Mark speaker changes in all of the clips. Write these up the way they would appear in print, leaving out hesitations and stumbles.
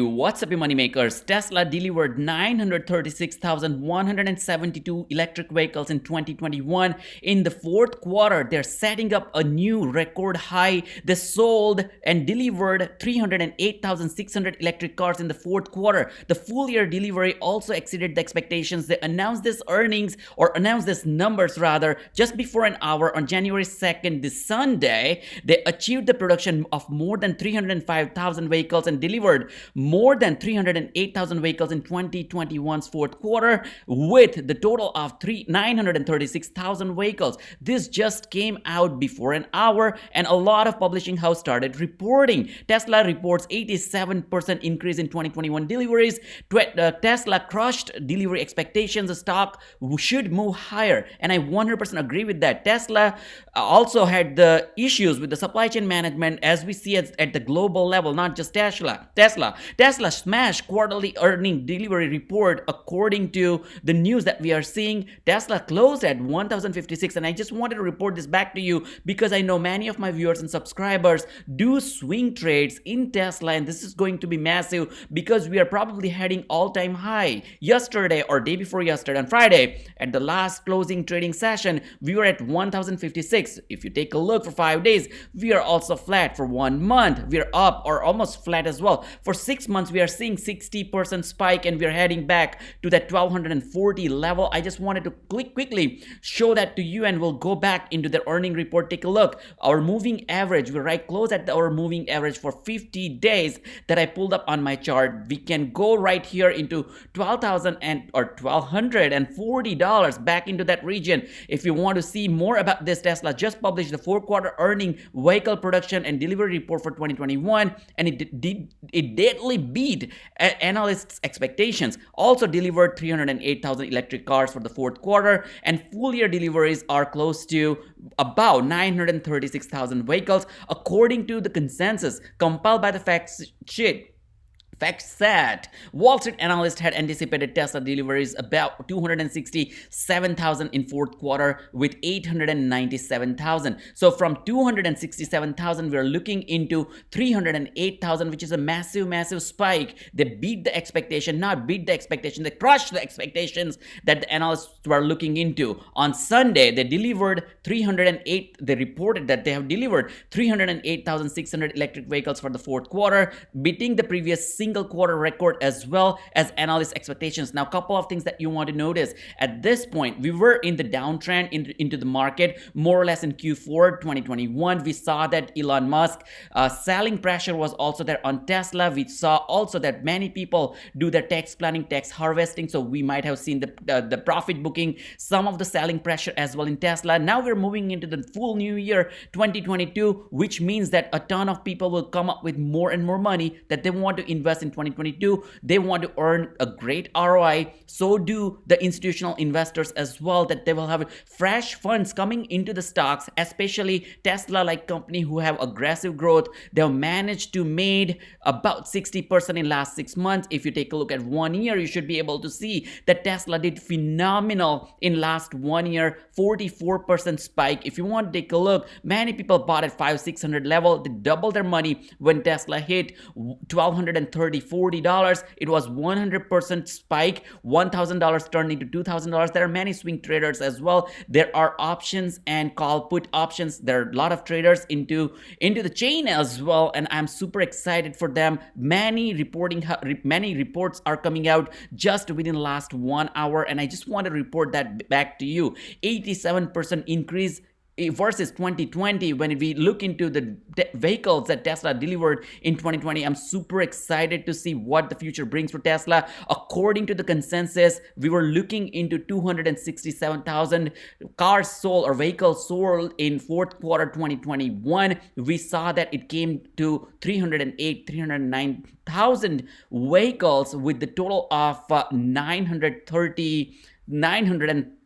Speaker 1: What's up, you moneymakers? Tesla delivered 936,172 electric vehicles in 2021. In the fourth quarter, they're setting up a new record high. They sold and delivered 308,600 electric cars in the fourth quarter. The full year delivery also exceeded the expectations. They announced this numbers rather, just before an hour on January 2nd, this Sunday. They achieved the production of more than 305,000 vehicles and delivered more than 308,000 vehicles in 2021's fourth quarter, with the total of 936,000 vehicles. This just came out before an hour, and a lot of publishing house started reporting. Tesla reports 87% increase in 2021 deliveries. Tesla crushed delivery expectations. The stock should move higher, and I 100% agree with that. Tesla also had the issues with the supply chain management, as we see at the global level, not just Tesla smashed quarterly earning delivery report. According to the news that we are seeing, Tesla closed at 1,056, and I just wanted to report this back to you because I know many of my viewers and subscribers do swing trades in Tesla, and this is going to be massive because we are probably heading all-time high. Yesterday or day before yesterday, on Friday, at the last closing trading session, we were at 1,056. If you take a look for 5 days, we are also flat. For 1 month, we are up or almost flat as well. For 6 months, we are seeing 60% spike, and we are heading back to that 1,240 level. I just wanted to quickly show that to you, and we'll go back into the earning report. Take a look. Our moving average, we're right close at our moving average for 50 days that I pulled up on my chart. We can go right here into $1,240 back into that region. If you want to see more about this, Tesla just published the 4-quarter earning vehicle production and delivery report for 2021, and it deadly beat analysts' expectations. Also delivered 308,000 electric cars for the fourth quarter, and full year deliveries are close to about 936,000 vehicles, according to the consensus compiled by the fact set. Wall Street analysts had anticipated Tesla deliveries about 267,000 in fourth quarter with 897,000. So from 267,000, we are looking into 308,000, which is a massive spike. They beat the expectation, not beat the expectation, they crushed the expectations that the analysts were looking into. On Sunday, they reported that they have delivered 308,600 electric vehicles for the fourth quarter, beating the previous single quarter record as well as analyst expectations. Now, a couple of things that you want to notice. At this point, we were in the downtrend into the market, more or less in Q4 2021. We saw that Elon Musk selling pressure was also there on Tesla. We saw also that many people do their tax planning, tax harvesting, so we might have seen the profit booking, some of the selling pressure as well in Tesla. Now we're moving into the full new year 2022, which means that a ton of people will come up with more and more money that they want to invest in 2022. They want to earn a great ROI. So do the institutional investors as well, that they will have fresh funds coming into the stocks, especially Tesla like company who have aggressive growth. They've managed to made about 60% in last 6 months. If you take a look at 1 year, you should be able to see that Tesla did phenomenal in last 1 year, 44% spike. If you want to take a look, many people bought at $500-600 level. They doubled their money when Tesla hit $1,230-$1,240. It was 100% spike. $1,000 turned into $2,000. There are many swing traders as well. There are options and call put options. There are a lot of traders into the chain as well, and I'm super excited for them. Many reports are coming out just within the last 1 hour, and I just want to report that back to you. 87% increase versus 2020. When we look into the vehicles that Tesla delivered in 2020, I'm super excited to see what the future brings for Tesla. According to the consensus, we were looking into 267,000 cars sold or vehicles sold in fourth quarter 2021. We saw that it came to 309,000 vehicles with the total of 930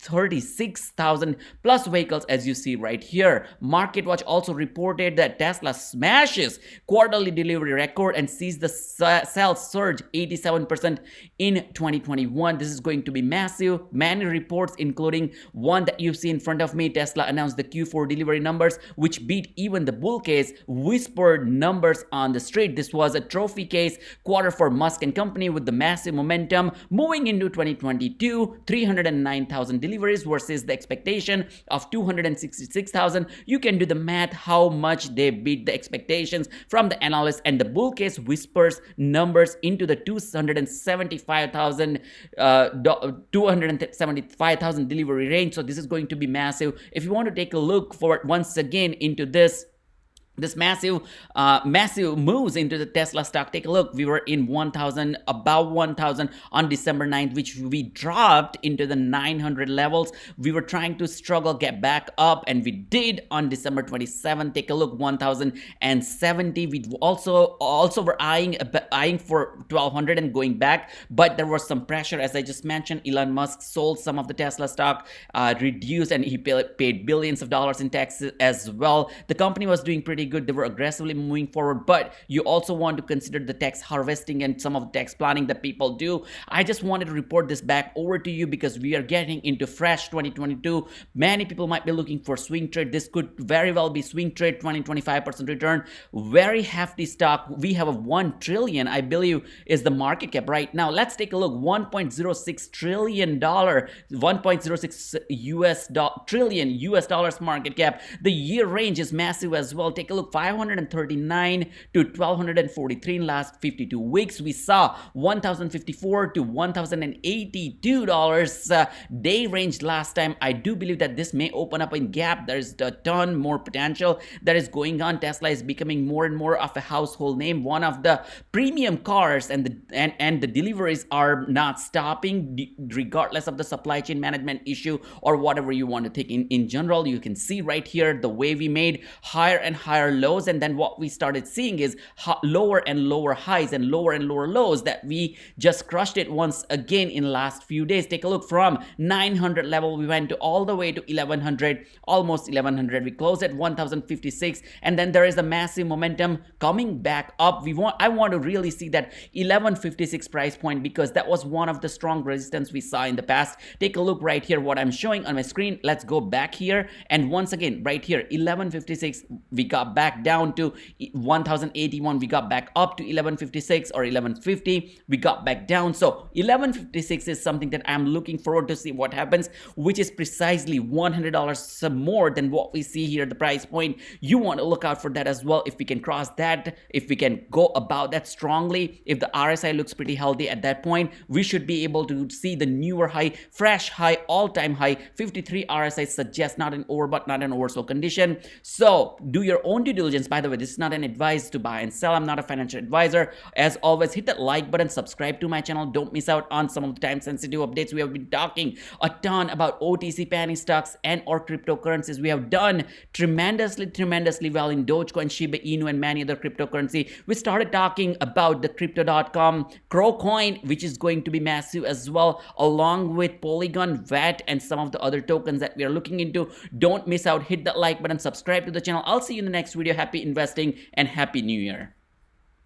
Speaker 1: 36,000 plus vehicles, as you see right here. MarketWatch also reported that Tesla smashes quarterly delivery record and sees the sales surge 87% in 2021. This is going to be massive. Many reports, including one that you see in front of me, Tesla announced the Q4 delivery numbers, which beat even the bull case whispered numbers on the street. This was a trophy case quarter for Musk and company with the massive momentum moving into 2022. 309,000 deliveries versus the expectation of 266,000. You can do the math how much they beat the expectations from the analysts, and the bull case whispers numbers into the 275,000 delivery range. So this is going to be massive. If you want to take a look for it once again into this massive moves into the Tesla stock, take a look. We were in 1,000, about 1,000 on December 9th, which we dropped into the 900 levels. We were trying to struggle, get back up, and we did on December 27th. Take a look, 1,070. We also were eyeing for 1,200 and going back, but there was some pressure. As I just mentioned, Elon Musk sold some of the Tesla stock, reduced, and he paid billions of dollars in taxes as well. The company was doing pretty good. They were aggressively moving forward, but you also want to consider the tax harvesting and some of the tax planning that people do. I just wanted to report this back over to you because we are getting into fresh 2022. Many people might be looking for swing trade. This could very well be swing trade, 20-25% return. Very hefty stock. We have a 1 trillion, I believe, is the market cap right now. Let's take a look. $1.06 trillion, 1.06 trillion US dollars market cap. The year range is massive as well. Take a look, 539 to 1,243 in last 52 weeks. We saw 1,054 to 1,082 dollars day range last time. I do believe that this may open up in gap. There's a ton more potential that is going on. Tesla is becoming more and more of a household name, one of the premium cars, and the deliveries are not stopping regardless of the supply chain management issue or whatever you want to take. In general, you can see right here the way we made higher and higher lows, and then what we started seeing is lower and lower highs and lower lows that we just crushed it once again in last few days. Take a look, from 900 level we went to all the way to 1,100, almost 1,100. We closed at 1,056, and then there is a massive momentum coming back up. I want to really see that 1,156 price point because that was one of the strong resistance we saw in the past. Take a look right here what I'm showing on my screen. Let's go back here, and once again right here 1,156, we got back down to 1,081, we got back up to 1,156 or 1,150, we got back down. So 1,156 is something that I'm looking forward to see what happens, which is precisely $100 more than what we see here, the price point. You want to look out for that as well. If we can cross that, if we can go about that strongly, if the RSI looks pretty healthy at that point, we should be able to see the newer high, fresh high, all-time high. 53 RSI suggests not an overbought, not an oversold condition. So do your own due diligence. By the way, this is not an advice to buy and sell. I'm not a financial advisor. As always, hit that like button, subscribe to my channel. Don't miss out on some of the time sensitive updates. We have been talking a ton about OTC penny stocks and or cryptocurrencies. We have done tremendously well in Dogecoin, Shiba Inu, and many other cryptocurrency. We started talking about the crypto.com, Crowcoin, which is going to be massive as well, along with Polygon, VAT, and some of the other tokens that we are looking into. Don't miss out. Hit that like button, subscribe to the channel. I'll see you in the next video. Happy investing and happy new year.